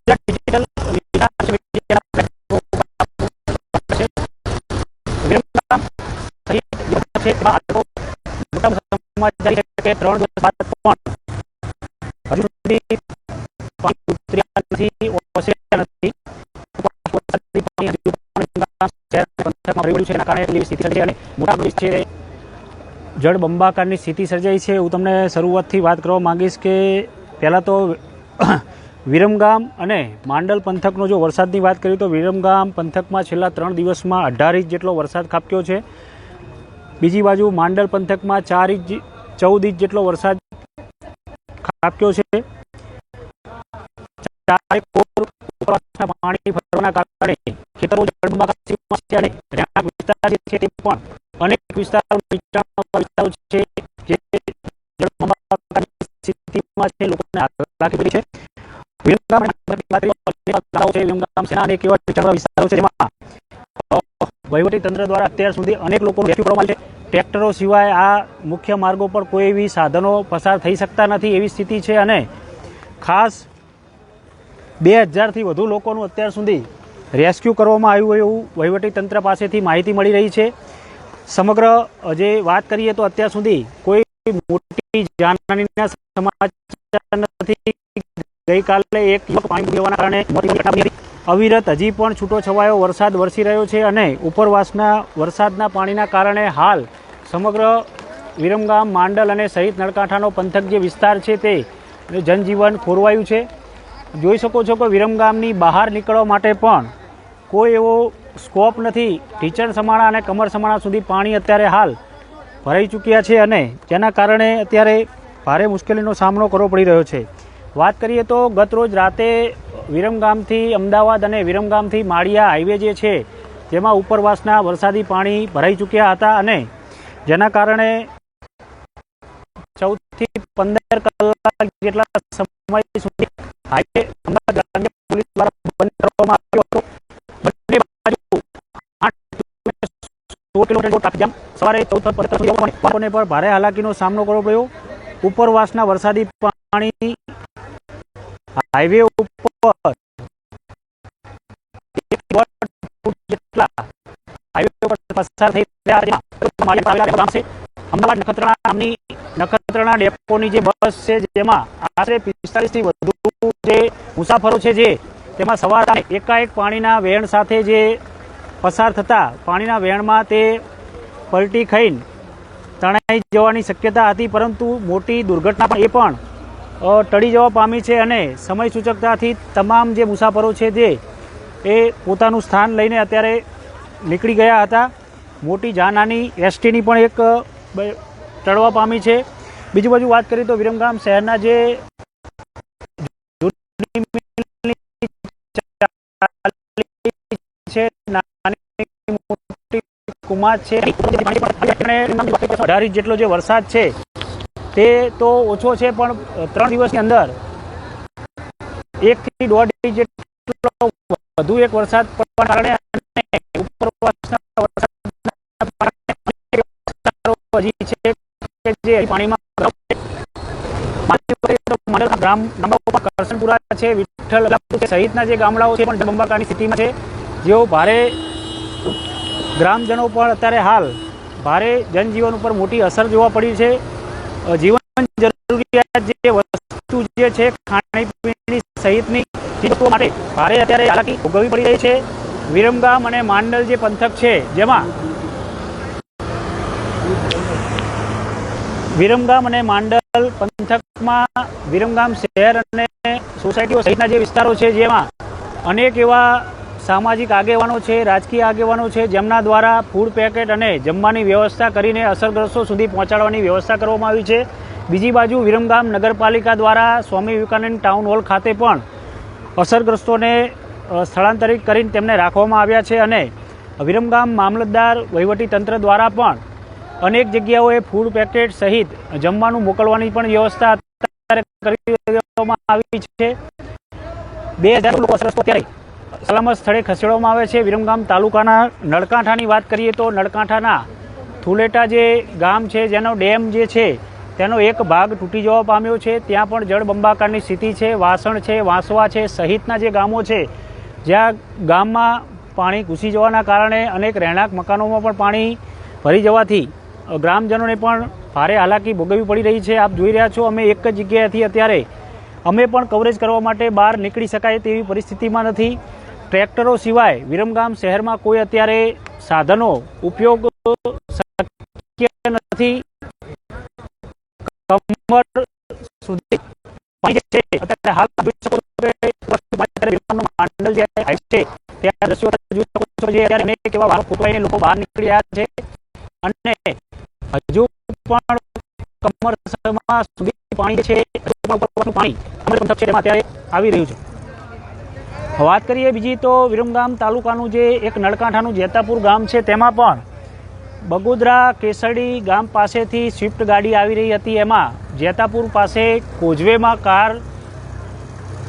Digital Viramgam સહિત છે મોટા સમાચાર છે કે 3 દિવસ બાદ પણ હજુ સુધી પાણી ઉતર્યા નથી, ઓસર્યા નથી. જળબંબાકારની સ્થિતિ સર્જાઈ છે. હું તમને શરૂઆતથી વાત કરવા માંગીશ કે પહેલાં તો વિરમગામ અને માંડલ પંથકનો જો વરસાદની વાત કરીએ તો વિરમગામ પંથકમાં છેલ્લા 3 દિવસમાં 18 ઇંચ જેટલો વરસાદ ખાબક્યો છે. બીજી બાજુ માંડલ પંથકમાં 14 ઇંચ જેટલો વરસાદ ખાબક્યો છે. પાણી ભરવાના કારણે ખેતરો જળબંબાકાર છે અને રહેણાંક વિસ્તાર જે છે તે પણ અનેક વિસ્તારો છે જે જળબંબાકારની સ્થિતિમાં છે, લોકોને હાલાકી પડી છે. વિરમગામ સેના અનેક એવા વિસ્તારો છે જેમાં વહીવટી તંત્ર દ્વારા અત્યાર સુધી અનેક લોકોનું રેસ્ક્યુ કરવામાં આવ્યું છે. ટ્રેક્ટરો સિવાય આ મુખ્ય માર્ગો પર કોઈ એવી સાધનો પસાર થઈ શકતા નથી એવી સ્થિતિ છે અને ખાસ 2000થી વધુ લોકોનું અત્યાર સુધી રેસ્ક્યુ કરવામાં આવ્યું એવું વહીવટી તંત્ર પાસેથી માહિતી મળી રહી છે. સમગ્ર જે વાત કરીએ તો અત્યાર સુધી કોઈ મોટી જાનહાનિના સમાચાર નથી. ગઈકાલે એક યુવક પાણી ડૂબવાના કારણે મોતની ઘટના બની હતી. અવિરત હજી પણ છૂટો છવાયો વરસાદ વરસી રહ્યો છે અને ઉપરવાસના વરસાદના પાણીના કારણે હાલ સમગ્ર વિરમગામ, માંડલ અને સહિત નળકાંઠાનો પંથક જે વિસ્તાર છે તે જનજીવન ખોરવાયું છે. જોઈ શકો છો કે વિરમગામની બહાર નીકળવા માટે પણ કોઈ એવો સ્કોપ નથી. ઢીચણ સમાણા અને કમર સમાણા સુધી પાણી અત્યારે હાલ ભરાઈ ચૂક્યા છે અને જેના કારણે અત્યારે ભારે મુશ્કેલીનો સામનો કરવો પડી રહ્યો છે. વાત કરીએ તો ગત રોજ રાતે વિરમગામથી અમદાવાદ અને વિરમગામથી માળિયા હાઈવે જે છે તેમાં ઉપરવાસના વરસાદી પાણી ભરાઈ ચૂક્યા હતા અને જેના કારણે 14 થી 15 કલાક જેટલા સમય સુધી હાઈવે અમદાવાદ પોલીસ દ્વારા બંધ કરવામાં આવ્યો હતો. બંને બાજુ 8 કિલોમીટર ટ્રાફિક જામ. સવારે 14 લોકોને પણ ભારે હાલાકીનો સામનો કરવો પડ્યો. ઉપરવાસના વરસાદી પાણી હાઈવે ઉપર જેટલા હાઈવે ઉપર પસાર થઈ રહ્યા છે. અમદાવાદ નખત્રાણા ડેપોની જે બસ છે જેમાં આશરે 45 થી વધુ જે મુસાફરો છે જે તેમાં સવાર એકાએક પાણીના વહેણ સાથે જે પસાર થતા પાણીના વહેણમાં તે પલટી ખાઈને તણાઈ જવાની શક્યતા હતી, પરંતુ મોટી દુર્ઘટના પણ એ પણ ટળી જવા પામી છે અને સમય સૂચકતાથી તમામ જે મુસાફરો છે જે એ પોતાનું સ્થાન લઈને અત્યારે નીકળી ગયા હતા. મોટી જાનહાની એસટીની પણ એક ટળવા પામી છે. બીજી બાજુ વાત કરીએ તો વિરમગામ શહેરના જે કુમાર છે 18 ઇંચ જેટલો જે વરસાદ છે તે તો ઓછો છે, પણ 3 દિવસની અંદર 1 થી 1.5 ઇંચ જેટલો વધુ એક વરસાદ પડવાના કારણે પાણીમાં કરસનપુરા છે, વિઠ્ઠલ સહિતના જે ગામડાઓ છે પણ જળબંબાકારની સ્થિતિમાં છે. જેઓ ભારે ગ્રામજનો પણ અત્યારે હાલ ભારે જનજીવન ઉપર મોટી અસર જોવા પડી છે. જીવન જરૂરિયાત જે વસ્તુ જે છે ખાણીપીણી સહિતની ચીજો માટે ભારે અત્યારે હાલાકી ભોગવવી પડી રહી છે. વિરમગામ અને માંડલ જે પંથક છે જેમાં વિરમગામ અને માંડલ પંથકમાં વિરમગામ શહેર અને સોસાયટીઓ સહિતના જે વિસ્તારો છે જેમાં અનેક એવા સામાજિક આગેવાનો છે, રાજકીય આગેવાનો છે જેમના દ્વારા ફૂડ પેકેટ અને જમવાની વ્યવસ્થા કરીને અસરગ્રસ્તો સુધી પહોંચાડવાની વ્યવસ્થા કરવામાં આવી છે. બીજી બાજુ વિરમગામ નગરપાલિકા દ્વારા સ્વામી વિવેકાનંદ ટાઉન હોલ ખાતે પણ અસરગ્રસ્તોને સ્થળાંતરિત કરીને તેમને રાખવામાં આવ્યા છે અને વિરમગામ મામલતદાર વહીવટી તંત્ર દ્વારા પણ અનેક જગ્યાઓએ ફૂડ પેકેટ સહિત જમવાનું મોકલવાની પણ વ્યવસ્થા અત્યારે કરી દેવામાં આવી છે. 2000 લોકો અસરગ્રસ્તો ત્યારે સલામત સ્થળે ખસેડવામાં આવે છે. વિરમગામ તાલુકાના નળકાંઠાની વાત કરીએ તો નળકાંઠાના થુલેટા જે ગામ છે જેનો ડેમ જે છે તેનો એક ભાગ તૂટી જવા પામ્યો છે। ત્યાં પણ જળબંબાકારની સ્થિતિ છે। વાસણ છે, વાંસવા છે સહિતના જે ગામો છે જ્યાં ગામમાં પાણી ઘૂસી જવાના કારણે અનેક રહેણાંક મકાનોમાં પણ પાણી ભરી જવાથી ગ્રામજનોને પણ ભારે હાલાકી ભોગવવી પડી રહી છે। આપ જોઈ રહ્યા છો, અમે એક જ જગ્યાએથી અત્યારે અમે પણ કવરેજ કરવા માટે બહાર નીકળી શકાય તેવી પરિસ્થિતિમાં નથી। ટ્રેક્ટરો સિવાય વિરમગામ શહેરમાં કોઈ અત્યારે સાધનો ઉપયોગ શક્ય નથી। કમર સુધી પાણી છે અત્યારે હાલ જોઈ શકો છો કે વિરમગામનો માંડલ જે હાઈટ છે ત્યાં દ્રશ્યો જોઈ શકો છો જે અત્યારે અનેક એવા વાહનો ફૂટવાઈને લોકો બહાર નીકળી રહ્યા છે અને હજુ પણ કમર સુધી પાણી છે પાણી પંથક છે તેમાં અત્યારે આવી રહ્યું છે। વાત કરીએ બીજી તો વિરમગામ તાલુકાનું જે એક નળકાંઠાનું જેતાપુર ગામ છે તેમાં પણ બગોદરા કેસડી ગામ પાસેથી સ્વિફ્ટ ગાડી આવી રહી હતી। એમાં જેતાપુર પાસે કોઝવેમાં કાર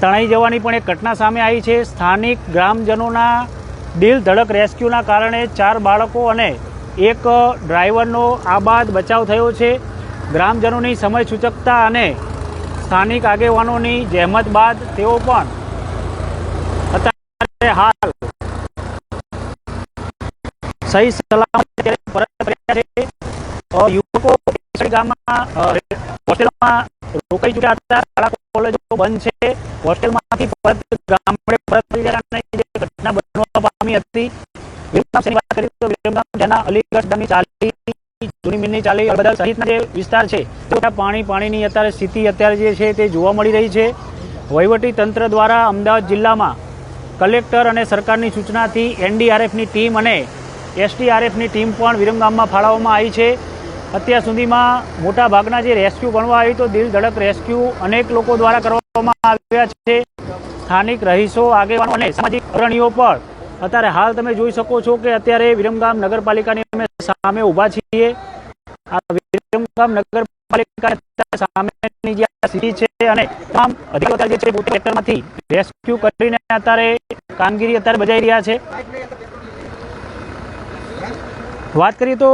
તણાઈ જવાની પણ એક ઘટના સામે આવી છે। સ્થાનિક ગ્રામજનોના દિલ ધડક રેસ્ક્યુના કારણે 4 બાળકો અને એક ડ્રાઈવરનો આબાદ બચાવ થયો છે। ગ્રામજનોની સમય સૂચકતા અને સ્થાનિક આગેવાનોની જહેમત બાદ તેઓ પણ અત્યારે હાલ સહી સલામત પરત ફર્યા છે। યુવકો ગામમાં હોસ્ટેલમાં રોકાઈ ચૂક્યા હતા। શાળા કોલેજો બંધ છે। હોસ્ટેલમાંથી પરત ગામડે પરત ફરી રહ્યા જે ઘટના બનવા પામી હતી। વિરમગામ શહેરની વાત કરીએ તો વિરમગામ જેના અલીગઢ ગામની ચાલી જૂની મિલની ચાલી અલબદલ સહિતના જે વિસ્તાર છે તે પાણીની અત્યારે સ્થિતિ અત્યારે જે છે તે જોવા મળી રહી છે। વહીવટી તંત્ર દ્વારા અમદાવાદ જિલ્લામાં કલેક્ટર અને સરકારની સૂચનાથી એનડીઆરએફની ટીમ અને એસડીઆરએફની ટીમ પણ વિરમગામમાં ફાળવવામાં આવી છે। અત્યાર સુધીમાં મોટા ભાગના જે રેસ્ક્યુ ગણવા આવી તો દિલ ધડક રેસ્ક્યુ અનેક લોકો દ્વારા કરવામાં આવ્યા છે। સ્થાનિક રહીશો, આગેવાનો અને સામાજિક અગ્રણીઓ પણ અત્યારે હાલ તમે જોઈ શકો છો કે અત્યારે વિરમગામ નગરપાલિકાની અમે સામે ઊભા છીએ। આ વિરમગામ નગરપાલિકા સામેની જે સ્થિતિ છે અને તમામ અધિકારીઓ જે છે પોતે ટ્રેક્ટરમાંથી રેસ્ક્યુ કરીને અત્યારે કામગીરી અત્યારે બજાવી રહ્યા છે। વાત કરીએ તો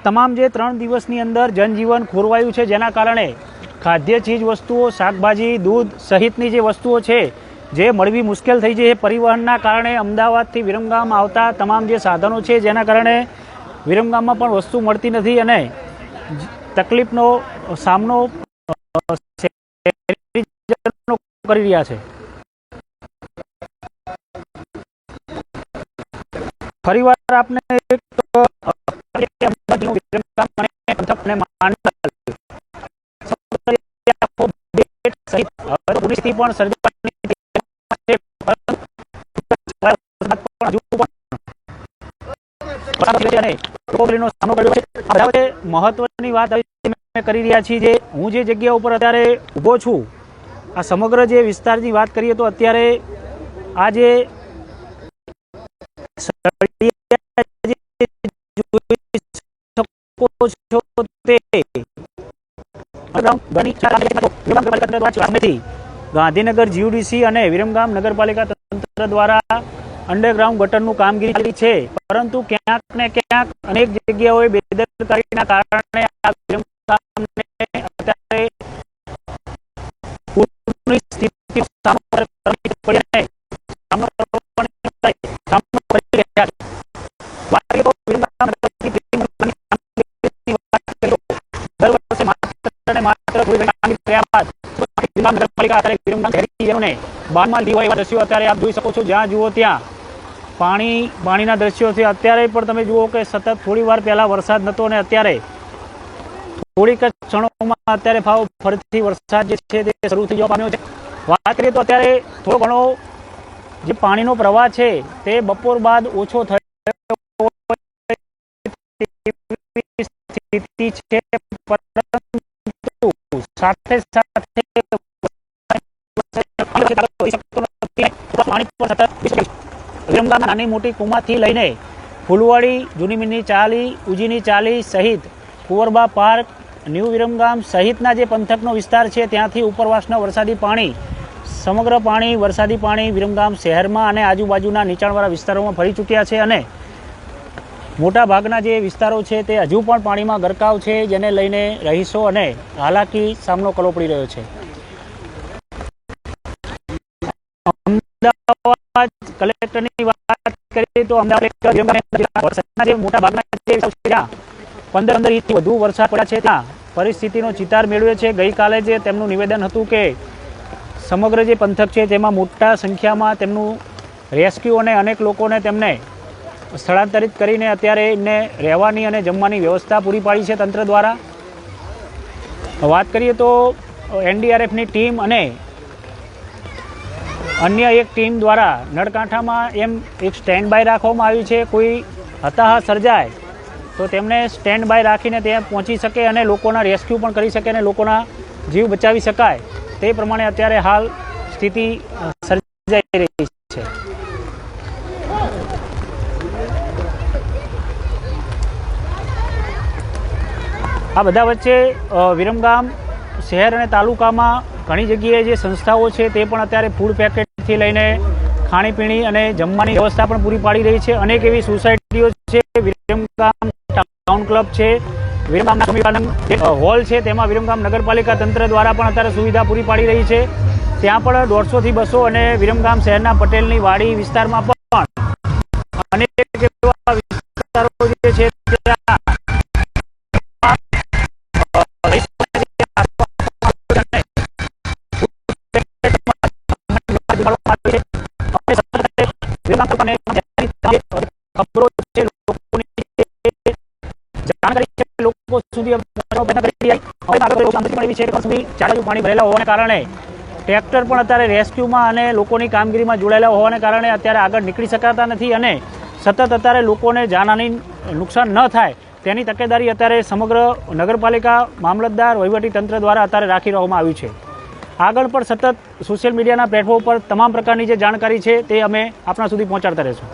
તમામ જે 3 દિવસની અંદર જનજીવન ખોરવાયું છે જેના કારણે ખાદ્ય ચીજ વસ્તુઓ, શાકભાજી, દૂધ સહિતની જે વસ્તુઓ છે જે મળવી મુશ્કેલ થઈ છે। પરિવહનના કારણે અમદાવાદથી વિરમગામ આવતા તમામ જે સાધનો છે જેના કારણે વિરમગામમાં પણ વસ્તુ મળતી નથી અને તકલીફનો સામનો કરી રહ્યા છે। ફરીવાર આપને મહત્વની વાત કરી રહ્યા છીએ જે હું જે જગ્યા ઉપર અત્યારે ઊભો છું આ સમગ્ર જે વિસ્તારની વાત કરીએ તો અત્યારે આ જે ગાંધીનગર જીયુડીસી અને વિરમગામ નગરપાલિકા તંત્ર દ્વારા અંડરગ્રાઉન્ડ ગટરનું કામગીરી ચાલી છે પરંતુ ક્યાંક ને ક્યાંક અનેક જગ્યાઓએ બેદરકારીના કારણે આ વિરમગામને અત્યારે પૂરની સ્થિતિનો સામનો કરવો પડી રહ્યા છે। અત્યારે આપ જોઈ શકો છો જ્યાં જુઓ ત્યાં પાણીના દ્રશ્યો છે। અત્યારે પણ તમે જુઓ કે સતત થોડી વાર પહેલા વરસાદ નહોતો અને અત્યારે થોડીક ક્ષણોમાં અત્યારે ફરીથી વરસાદ જે છે તે શરૂ થઈ જવા પામ્યો છે। વાત કરીએ તો અત્યારે થોડો ઘણો જે પાણીનો પ્રવાહ છે તે બપોર બાદ ઓછો થયો સ્થિતિ છે પરંતુ સાથે સાથે વિરમગામ નાની મોટી કુમાથી લઈને ફૂલવાડી, જૂની મિલની ચાલી, ઉજીની ચાલી સહિત કુંવરબા પાર્ક, ન્યૂ વિરમગામ સહિતના જે પંથકનો વિસ્તાર છે ત્યાંથી ઉપરવાસના વરસાદી પાણી સમગ્ર વરસાદી પાણી વિરમગામ શહેરમાં અને આજુબાજુના નીચાણવાળા વિસ્તારોમાં ફરી ચૂક્યા છે અને મોટા ભાગના જે વિસ્તારો છે તે હજુ પણ પાણીમાં ગરકાવ છે, જેને લઈને રહીશો અને હાલાકી સામનો કરવો પડી રહ્યો છે. અમદાવાદ કલેક્ટરની વાત કરીએ તો અમદાવાદ જે મોટા ભાગના જે 15 ઇંચથી વધુ વરસાદ પડ્યા છે ત્યાં પરિસ્થિતિનો ચિતાર મેળવ્યો છે. ગઈકાલે જે તેમનું નિવેદન હતું કે સમગ્ર જે પંથક છે તેમાં મોટા સંખ્યામાં તેમનું રેસ્ક્યુ અને અનેક લોકોને તેમને સ્થળાંતરિત કરીને અત્યારે એમને રહેવાની અને જમવાની વ્યવસ્થા પૂરી પાડી છે તંત્ર દ્વારા. વાત કરીએ તો એનડીઆરએફની ટીમ અને અન્ય એક ટીમ દ્વારા નળકાંઠામાં એમ એક સ્ટેન્ડ બાય રાખવામાં આવ્યું છે. કોઈ હતાહત સર્જાય તો તેમને સ્ટેન્ડ બાય રાખીને ત્યાં પહોંચી શકે અને લોકોના રેસ્ક્યુ પણ કરી શકે અને લોકોના જીવ બચાવી શકાય તે પ્રમાણે અત્યારે હાલ સ્થિતિ સર્જાઈ રહી છે. આ બધા વચ્ચે વિરમગામ શહેર અને તાલુકામાં ઘણી જગ્યાએ જે સંસ્થાઓ છે તે પણ અત્યારે ફૂડ પેકેટથી લઈને ખાણીપીણી અને જમવાની વ્યવસ્થા પણ પૂરી પાડી રહી છે. અનેક એવી સોસાયટીઓ છે, વિરમગામ ટાઉન ક્લબ છે, વિરમગામ હોલ છે, તેમાં વિરમગામ નગરપાલિકા તંત્ર દ્વારા પણ અત્યારે સુવિધા પૂરી પાડી રહી છે. ત્યાં પણ 150 થી 200 અને વિરમગામ શહેરના પટેલની વાડી વિસ્તારમાં પણ અનેક એવા વિસ્તારો જે છે પાણી ભરેલા હોવાને કારણે ટ્રેક્ટર પણ અત્યારે રેસ્ક્યુમાં અને લોકોની કામગીરીમાં જોડાયેલા હોવાને કારણે અત્યારે આગળ નીકળી શકાતા નથી અને સતત અત્યારે લોકોને જાનહાનિ નુકસાન ન થાય તેની તકેદારી અત્યારે સમગ્ર નગરપાલિકા, મામલતદાર, વહીવટી તંત્ર દ્વારા અત્યારે રાખી રહેવામાં આવ્યું છે. આગળ પણ સતત સોશિયલ મીડિયાના પ્લેટફોર્મ પર તમામ પ્રકારની જે જાણકારી છે તે અમે આપણા સુધી પહોંચાડતા રહીશું.